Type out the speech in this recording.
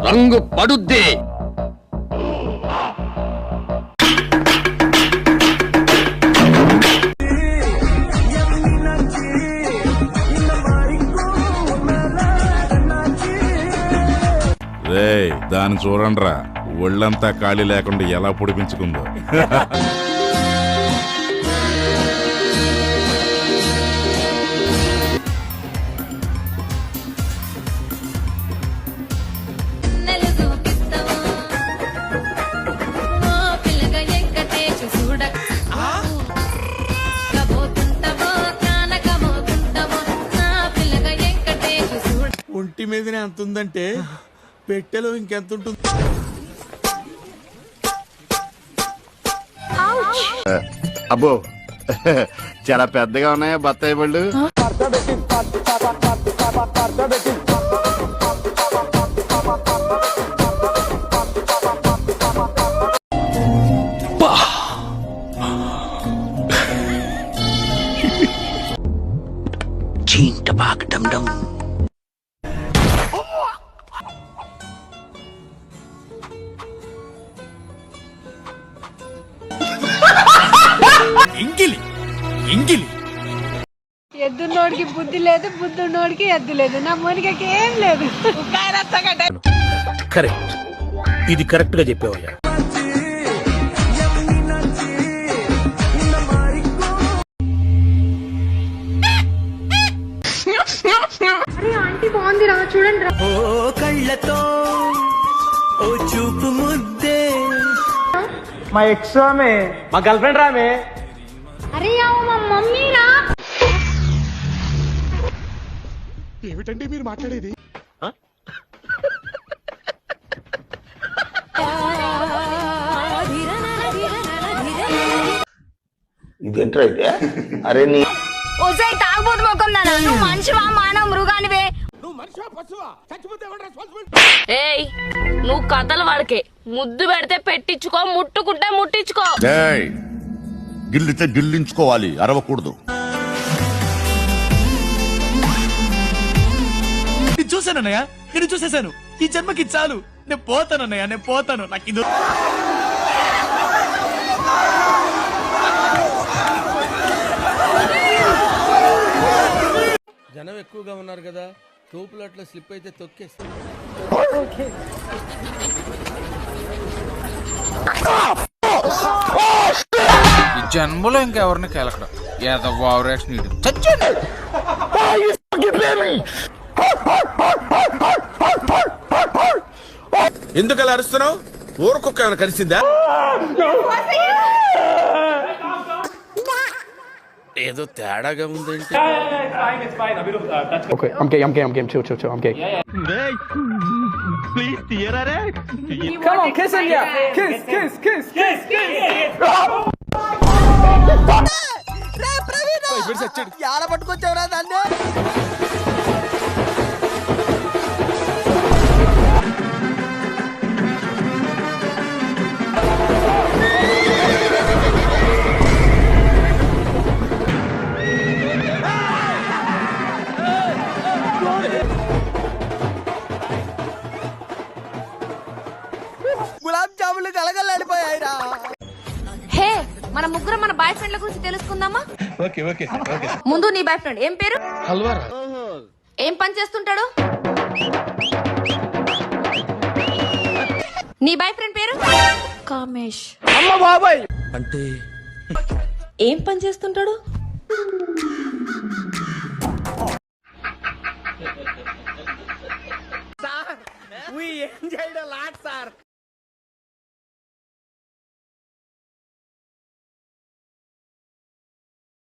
రంగు పడుద్ది. దాన్ని చూడండిరా, ఒళ్ళంతా ఖాళీ లేకుండా ఎలా పొడిపించుకుందో. ఒంటి మీదనే ఎంత ఉందంటే పెట్టెలో ఇంకెంత ఉంటుంది. అబ్బో చాలా పెద్దగా ఉన్నాయా బత్తాయి పళ్ళు? ఎద్దున్నోడికి బుద్ధి లేదు, బుద్ధున్నోడికి ఎద్దు లేదు, నా మునిగకి ఏం లేదు. కరెక్ట్, ఇది కరెక్ట్ గా చెప్పావయ్యా. ఆంటీ బాగుందిరా, చూడండి రా. ఓ కళ్ళతో ఓ చూపు ముద్దే. మా ఎక్స్ రామే, మా గర్ల్ ఫ్రెండ్ రామే. అరే మా మమ్మీ రా. ఏమిటండి మీరు మాట్లాడేది? ఇదేంట్రా అయితే? అరే నీ ఒసేయ్ తాగబోతు మొక్కం నాన్న, నువ్వు మనిషివా మానవ మృగానివే? ఏయ్ నువ్వు కథలు వాడికే, ముద్దు పెడితే పెట్టించుకో, ముట్టుకుంటే ముట్టించుకో. గిల్లితే గిల్లించుకోవాలి, అరవకూడదు. చూసానన్నయ్య, నేను చూసేశాను. ఈ జన్మకి చాలు, నేను పోతానన్నయ్య, నేను పోతాను. నాకు ఇది జనం ఎక్కువగా ఉన్నారు కదా, తోపులు అట్లా స్లిప్ అయితే తొక్కేస్తా. ఈ జన్మలో ఇంకెవరిని కెలకడం ఏదో ఓవరాక్షన్. ఎందుకు అలా అరుస్తున్నావు? ఊరకొక్క ఏమైనా కలిసిందా? ఏదో తేడాగా ఉందంటే. Okay, I'm game. Chill. I'm gay. Please తీయరా రే. Come on, kiss him, yeah. Kiss. యాడ పట్టుకొచ్చావురా దాన్ని? గులాబ్ జాములు కలగలాడిపోయాయిరా. హే, మన ముగ్గురం మన బాయ్ ఫ్రెండ్ల గురించి తెలుసుకుందామా? ఓకే. ముందు నీ బాయ్ ఫ్రెండ్ ఏం పేరు? హల్వారా. ఏం పని చేస్తుంటాడు? నీ బాయ్ ఫ్రెండ్ పేరు? కామేష్. అమ్మ బాబాయ్ అంటే ఏం పని చేస్తుంటాడు?